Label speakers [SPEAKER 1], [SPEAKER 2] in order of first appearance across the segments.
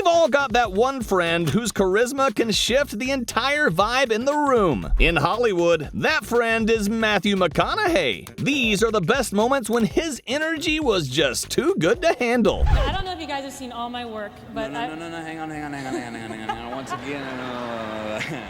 [SPEAKER 1] We've all got that one friend whose charisma can shift the entire vibe in the room. In Hollywood, that friend is Matthew McConaughey. These are the best moments when his energy was just too good to handle.
[SPEAKER 2] I don't know if you guys have seen all my work, but
[SPEAKER 3] No, hang on. Once again,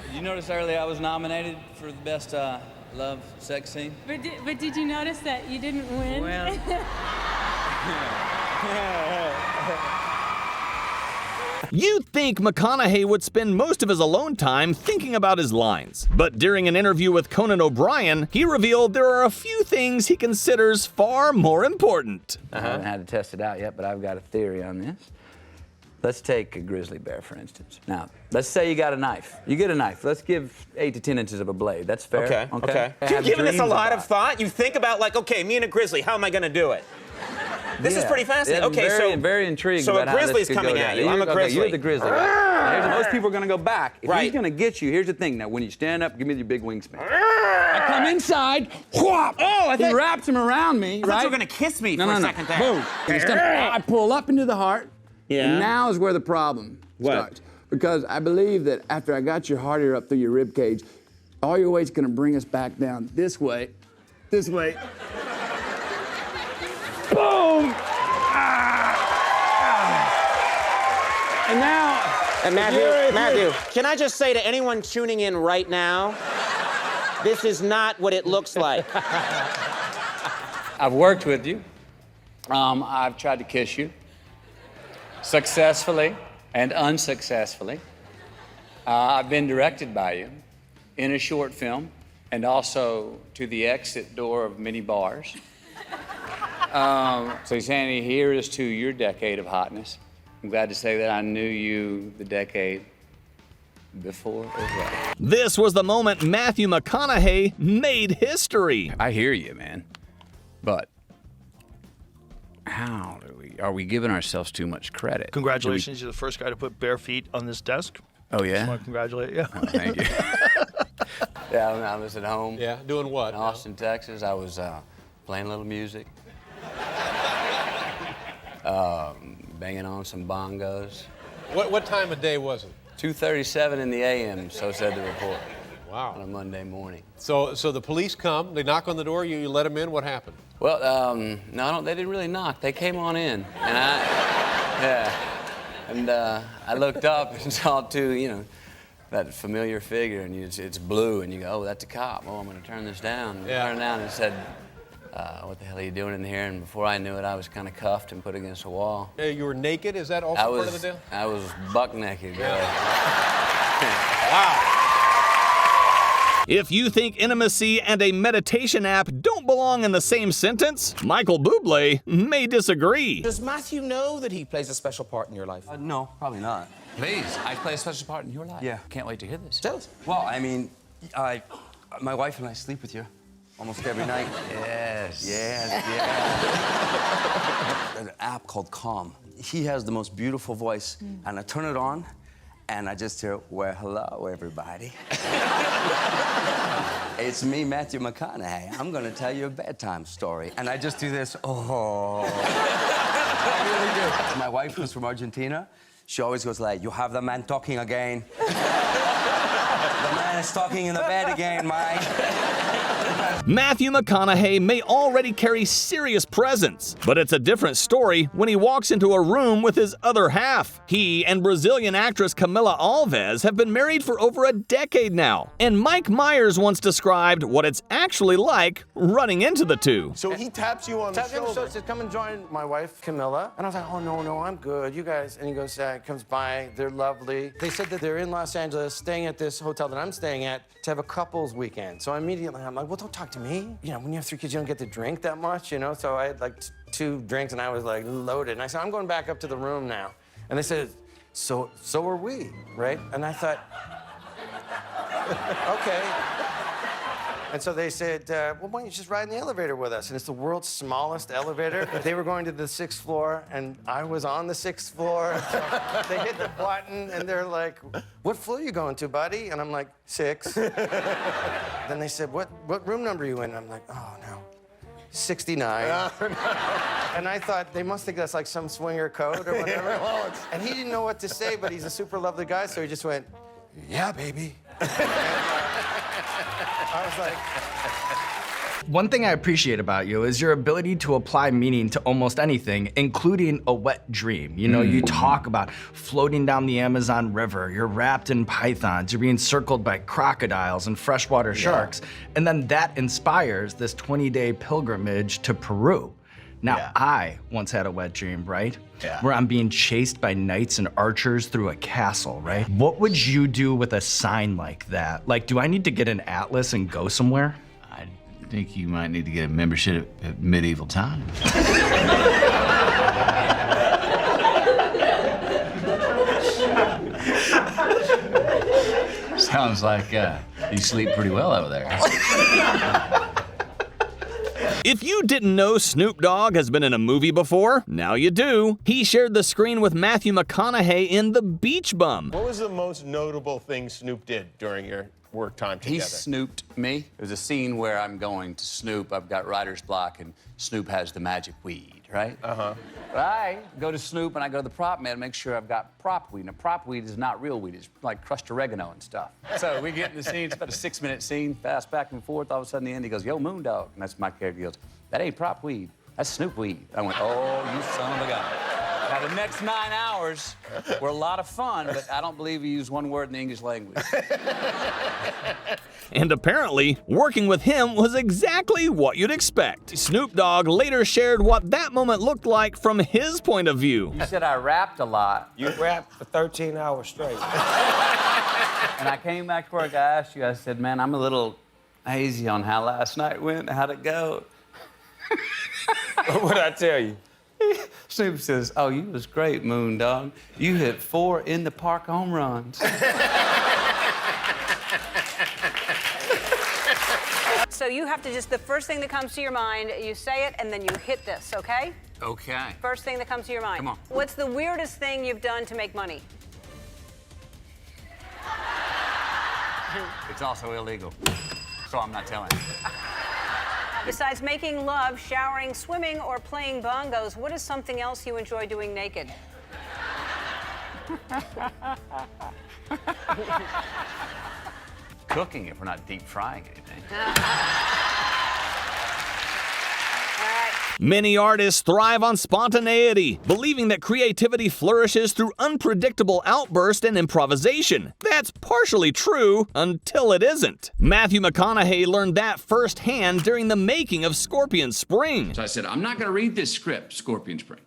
[SPEAKER 3] did you notice earlier I was nominated for the best love sex scene?
[SPEAKER 2] But did you notice that you didn't win?
[SPEAKER 3] Well,
[SPEAKER 1] You'd think McConaughey would spend most of his alone time thinking about his lines. But during an interview with Conan O'Brien, he revealed there are a few things he considers far more important.
[SPEAKER 3] I haven't had to test it out yet, but I've got a theory on this. Let's take a grizzly bear, for instance. Now, let's say you got a knife. You get a knife. Let's give 8 to 10 inches of a blade. That's fair?
[SPEAKER 4] Okay. You've given this a lot of thought? You think about, like, okay, me and a grizzly, how am I going to do it? This is pretty fascinating. Okay,
[SPEAKER 3] very intrigued
[SPEAKER 4] so
[SPEAKER 3] about
[SPEAKER 4] a
[SPEAKER 3] how
[SPEAKER 4] grizzly's
[SPEAKER 3] this could
[SPEAKER 4] coming
[SPEAKER 3] go
[SPEAKER 4] at
[SPEAKER 3] down.
[SPEAKER 4] you. I'm a grizzly.
[SPEAKER 3] You're the grizzly, right? Now, most people are going to go back. If
[SPEAKER 4] Right.
[SPEAKER 3] he's going to get you, here's the thing. Now, when you stand up, give me your big wingspan. I come inside, whop!
[SPEAKER 4] Oh,
[SPEAKER 3] He wraps him around me,
[SPEAKER 4] I
[SPEAKER 3] right?
[SPEAKER 4] thought you were going to kiss me for a second there.
[SPEAKER 3] Boom. I pull up into the heart.
[SPEAKER 4] Yeah.
[SPEAKER 3] And now is where the problem starts. Because I believe that after I got your heart here up through your rib cage, all your weight's going to bring us back down this way. This way. Boom! And now,
[SPEAKER 4] And Matthew, can I just say to anyone tuning in right now, this is not what it looks like.
[SPEAKER 3] I've worked with you. I've tried to kiss you. Successfully and unsuccessfully. I've been directed by you in a short film and also to the exit door of many bars. So Sandy, here is to your decade of hotness. I'm glad to say that I knew you the decade before as well.
[SPEAKER 1] This was the moment Matthew McConaughey made history.
[SPEAKER 3] I hear you, man. But are we giving ourselves too much credit?
[SPEAKER 5] Congratulations, you're the first guy to put bare feet on this desk.
[SPEAKER 3] Oh, yeah?
[SPEAKER 5] I want to congratulate you.
[SPEAKER 3] Oh, thank you. Yeah, I was at home.
[SPEAKER 6] Yeah, doing what?
[SPEAKER 3] In Austin, Texas. I was playing a little music. Banging on some bongos.
[SPEAKER 6] What time of day was it?
[SPEAKER 3] 2:37 in the a.m., so said the report.
[SPEAKER 6] Wow.
[SPEAKER 3] On a Monday morning.
[SPEAKER 6] So the police come, they knock on the door, you let them in, what happened?
[SPEAKER 3] Well, no, they didn't really knock. They came on in, and I looked up and saw that familiar figure, and it's blue, and you go, oh, that's a cop. Oh, I'm going to turn this down. And
[SPEAKER 6] Yeah.
[SPEAKER 3] turned down and said, what the hell are you doing in here? And before I knew it, I was kind of cuffed and put against a wall.
[SPEAKER 6] You were naked? Is that also part of the deal?
[SPEAKER 3] I was buck naked.
[SPEAKER 6] Wow.
[SPEAKER 1] If you think intimacy and a meditation app don't belong in the same sentence, Michael Bublé may disagree.
[SPEAKER 7] Does Matthew know that he plays a special part in your life?
[SPEAKER 8] No, probably not.
[SPEAKER 7] Please, I play a special part in your life.
[SPEAKER 8] Yeah.
[SPEAKER 7] Can't wait to hear this.
[SPEAKER 8] Tell us. Well, I mean, my wife and I sleep with you almost every night.
[SPEAKER 7] Yes.
[SPEAKER 8] There's an app called Calm. He has the most beautiful voice, and I turn it on, and I just hear, well, hello, everybody. It's me, Matthew McConaughey. I'm gonna tell you a bedtime story. And I just do this, oh. I really do. My wife, who's from Argentina, she always goes like, you have the man talking again. The man is talking in the bed again, Mike.
[SPEAKER 1] Matthew McConaughey may already carry serious presence, but it's a different story when he walks into a room with his other half. He and Brazilian actress Camila Alves have been married for over a decade now, and Mike Myers once described what it's actually like running into the two.
[SPEAKER 9] So he taps you on the shoulder.
[SPEAKER 7] So says, come and join my wife, Camilla. And I was like, oh, no, I'm good. You guys. And he goes, comes by. They're lovely. They said that they're in Los Angeles, staying at this hotel that I'm staying at to have a couples weekend. So immediately I'm like, well, don't talk to me. You know, when you have 3 kids, you don't get to drink that much, you know? So I had like 2 drinks and I was like loaded. And I said, I'm going back up to the room now. And they said, so are we, right? And I thought, okay. And so they said, well, why don't you just ride in the elevator with us? And it's the world's smallest elevator. They were going to the 6th floor, and I was on the 6th floor. So they hit the button, and they're like, what floor are you going to, buddy? And I'm like, 6. Then they said, what room number are you in? And I'm like, oh, no. 69. And I thought they must think that's like some swinger code or whatever. And he didn't know what to say, but he's a super lovely guy, so he just went, yeah, baby. I was like...
[SPEAKER 9] One thing I appreciate about you is your ability to apply meaning to almost anything, including a wet dream. You know, you talk about floating down the Amazon River, you're wrapped in pythons, you're being circled by crocodiles and freshwater sharks, and then that inspires this 20-day pilgrimage to Peru. Now, I once had a wet dream, right? Where I'm being chased by knights and archers through a castle, right? What would you do with a sign like that? Like, do I need to get an atlas and go somewhere?
[SPEAKER 10] I think you might need to get a membership at Medieval Times. Sounds like you sleep pretty well over there.
[SPEAKER 1] If you didn't know Snoop Dogg has been in a movie before, now you do. He shared the screen with Matthew McConaughey in The Beach Bum.
[SPEAKER 11] What was the most notable thing Snoop did during your work time together?
[SPEAKER 3] He snooped me. There's a scene where I'm going to Snoop. I've got writer's block, and Snoop has the magic weed, right? But I go to Snoop, and I go to the prop man to make sure I've got prop weed. Now, prop weed is not real weed. It's like crushed oregano and stuff. So we get in the scene. It's about a 6-minute scene, fast back and forth. All of a sudden, the end, he goes, yo, Moondog. And that's my character. He goes, that ain't prop weed. That's Snoop weed. I went, oh, you son of a gun. Now, the next 9 hours were a lot of fun, but I don't believe he used one word in the English language.
[SPEAKER 1] And apparently, working with him was exactly what you'd expect. Snoop Dogg later shared what that moment looked like from his point of view.
[SPEAKER 3] You said I rapped a lot.
[SPEAKER 4] You rapped for 13 hours straight.
[SPEAKER 3] And I came back to work, I asked you, I said, man, I'm a little hazy on how last night went. How'd it go?
[SPEAKER 4] What'd I tell you?
[SPEAKER 3] Snoop says, oh, you was great, Moondog. You hit 4 in-the-park home runs.
[SPEAKER 12] So you have to just, the first thing that comes to your mind, you say it, and then you hit this, okay?
[SPEAKER 3] Okay.
[SPEAKER 12] First thing that comes to your mind.
[SPEAKER 3] Come on.
[SPEAKER 12] What's the weirdest thing you've done to make money?
[SPEAKER 3] It's also illegal, so I'm not telling you.
[SPEAKER 12] Besides making love, showering, swimming, or playing bongos, what is something else you enjoy doing naked?
[SPEAKER 3] Cooking if we're not deep frying anything.
[SPEAKER 1] Many artists thrive on spontaneity, believing that creativity flourishes through unpredictable outburst and improvisation. That's partially true until it isn't. Matthew McConaughey learned that firsthand during the making of Scorpion Spring.
[SPEAKER 10] So I said, I'm not going to read this script, Scorpion Spring.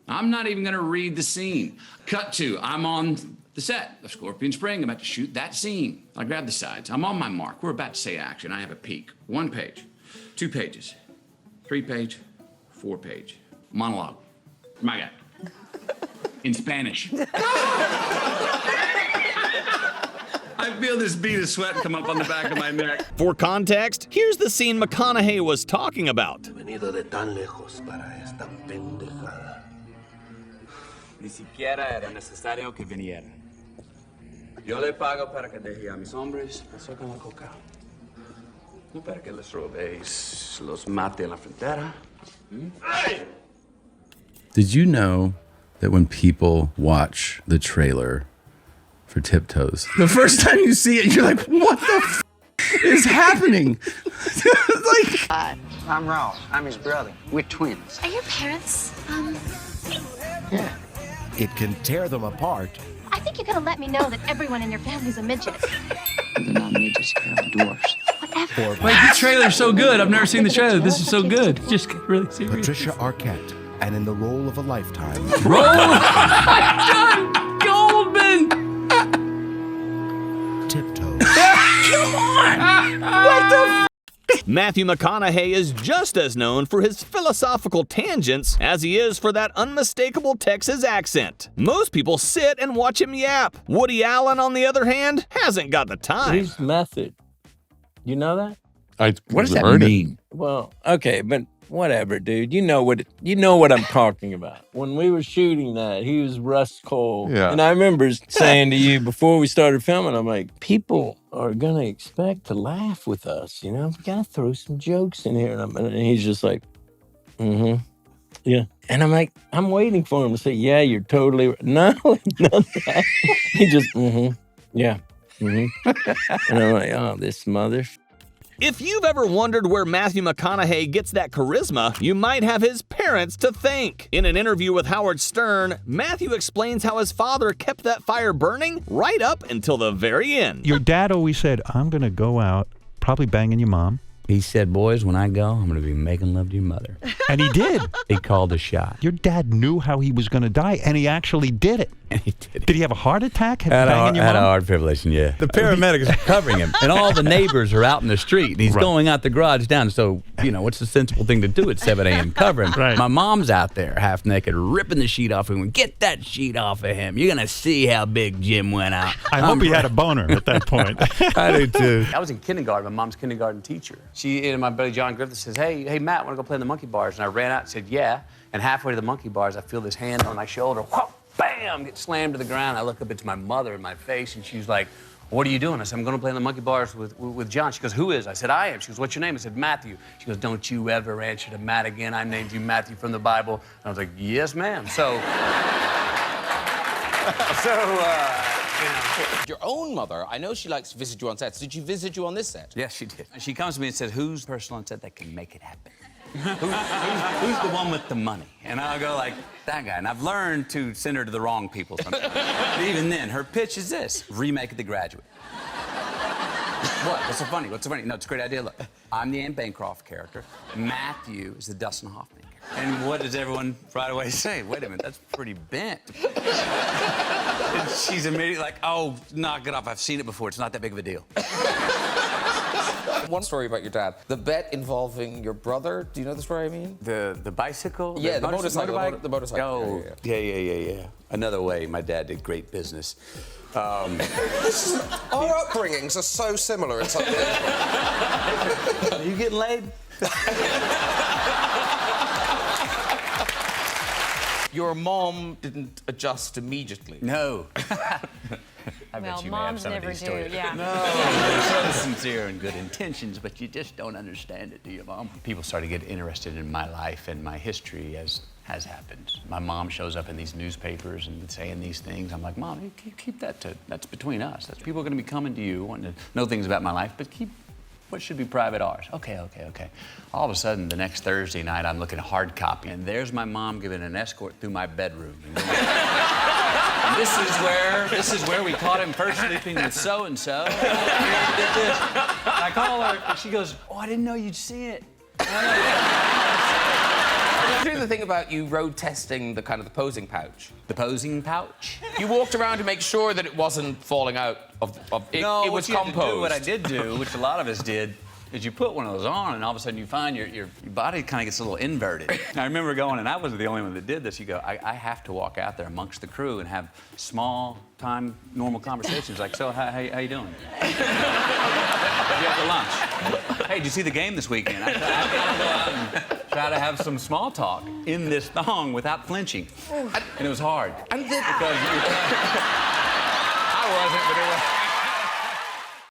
[SPEAKER 10] I'm not even going to read the scene. Cut to, I'm on the set of Scorpion Spring, about to shoot that scene. I grab the sides. I'm on my mark. We're about to say action. I have a peek. 1 page, 2 pages, 3 page, 4 page. Monologue. My guy. In Spanish. I feel this bead of sweat come up on the back of my neck.
[SPEAKER 1] For context, here's the scene McConaughey was talking about.
[SPEAKER 13] Venido de tan lejos para esta pendejada.
[SPEAKER 8] Ni siquiera era necesario que viniera. Yo le pago para que deje a mis hombres pasar con la coca. No para que les robéis, los mate en la frontera.
[SPEAKER 14] Did you know that when people watch the trailer for Tiptoes, the first time you see it, you're like, what the f is happening?
[SPEAKER 15] Like, hi, I'm Ross. I'm his brother. We're twins.
[SPEAKER 16] Are your parents,
[SPEAKER 15] Yeah.
[SPEAKER 17] It can tear them apart.
[SPEAKER 16] I think you gotta let me know that everyone in your family's a midget.
[SPEAKER 15] They're not midgets, they're dwarfs.
[SPEAKER 16] Whatever.
[SPEAKER 18] Wait, the trailer's so good. I've never seen the trailer. This is so good. Just get really serious.
[SPEAKER 17] Patricia Arquette, and in the role of a lifetime.
[SPEAKER 18] John Goldman!
[SPEAKER 17] Tiptoes.
[SPEAKER 18] Come on! What the f?
[SPEAKER 1] Matthew McConaughey is just as known for his philosophical tangents as he is for that unmistakable Texas accent. Most people sit and watch him yap. Woody Allen, on the other hand, hasn't got the time.
[SPEAKER 19] He's method. You know that?
[SPEAKER 14] What does that mean?
[SPEAKER 19] Well, okay, but Whatever, dude. You know what I'm talking about. When we were shooting that, he was Russ Cole.
[SPEAKER 20] Yeah.
[SPEAKER 19] And I remember saying to you before we started filming, I'm like, people are gonna expect to laugh with us, you know? We gotta throw some jokes in here. And he's just like, yeah. And I'm like, I'm waiting for him to say, yeah, you're totally right. No, not that. He just, yeah. And I'm like, oh, this mother.
[SPEAKER 1] If you've ever wondered where Matthew McConaughey gets that charisma, you might have his parents to thank. In an interview with Howard Stern, Matthew explains how his father kept that fire burning right up until the very end.
[SPEAKER 21] Your dad always said, I'm going to go out, probably banging your mom.
[SPEAKER 22] He said, boys, when I go, I'm going to be making love to your mother.
[SPEAKER 21] And he did.
[SPEAKER 22] He called a shot.
[SPEAKER 21] Your dad knew how he was going to die, and he actually did it.
[SPEAKER 22] And he did it.
[SPEAKER 21] Did he have a heart attack?
[SPEAKER 22] Had a heart fibrillation, yeah. The paramedics are covering him, and all the neighbors are out in the street, and he's going out the garage down. So, you know, what's the sensible thing to do at 7 a.m.? Cover him.
[SPEAKER 21] Right.
[SPEAKER 22] My mom's out there, half naked, ripping the sheet off him. Get that sheet off of him. You're going to see how big Jim went out.
[SPEAKER 21] I hope he had a boner at that point.
[SPEAKER 22] I do, too.
[SPEAKER 3] I was in kindergarten, my mom's kindergarten teacher. She, and my buddy John Griffith says, hey, Matt, want to go play in the monkey bars? And I ran out and said, yeah. And halfway to the monkey bars, I feel this hand on my shoulder. Whoa, bam, get slammed to the ground. I look up, it's my mother in my face, and she's like, what are you doing? I said, I'm going to play in the monkey bars with John. She goes, who is? I said, I am. She goes, what's your name? I said, Matthew. She goes, don't you ever answer to Matt again. I named you Matthew from the Bible. And I was like, yes, ma'am. So,
[SPEAKER 23] Your own mother, I know she likes to visit you on sets. Did she visit you on this set?
[SPEAKER 3] Yes, she did. She comes to me and says, who's the person on set that can make it happen? Who's the one with the money? And I'll go like, that guy. And I've learned to send her to the wrong people sometimes. But even then, her pitch is this: remake of The Graduate. What? What's so funny? What's so funny? No, it's a great idea. Look, I'm the Anne Bancroft character. Matthew is the Dustin Hoffman character. And what does everyone right away say? Wait a minute, that's pretty bent. And she's immediately like, oh, knock it off. I've seen it before. It's not that big of a deal.
[SPEAKER 23] One story about your dad. The bet involving your brother. Do you know the story I mean?
[SPEAKER 3] The bicycle?
[SPEAKER 23] Yeah, the motorcycle.
[SPEAKER 3] Motorbike?
[SPEAKER 23] The motorcycle.
[SPEAKER 3] Oh, yeah. Another way my dad did great business.
[SPEAKER 23] Our upbringings are so similar in some ways.
[SPEAKER 3] Are you getting laid?
[SPEAKER 23] Your mom didn't adjust immediately.
[SPEAKER 3] No. I bet you may have some of these stories. No, they're so sincere and good intentions, but you just don't understand it, do you, Mom? People start to get interested in my life and my history as has happened. My mom shows up in these newspapers and saying these things. I'm like, Mom, you keep that that's between us. People are going to be coming to you wanting to know things about my life, but keep what should be private ours. Okay. All of a sudden, the next Thursday night, I'm looking at hard copy, and there's my mom giving an escort through my bedroom. And this is where we caught him first sleeping with so-and-so. I call her, and she goes, oh, I didn't know you'd see it.
[SPEAKER 23] Do the thing about you road testing the kind of the posing pouch.
[SPEAKER 3] The posing pouch?
[SPEAKER 23] You walked around to make sure that it wasn't falling out of it.
[SPEAKER 3] No,
[SPEAKER 23] it was composed.
[SPEAKER 3] What I did do, which a lot of us did, is you put one of those on, and all of a sudden you find your body kind of gets a little inverted. I remember going, and I wasn't the only one that did this. You go, I have to walk out there amongst the crew and have small time, normal conversations like, so how you doing? What did you have for lunch? Hey, did you see the game this weekend? I gotta go out and try to have some small talk in this thong without flinching. And it was hard.
[SPEAKER 23] And
[SPEAKER 3] because I wasn't, but it was.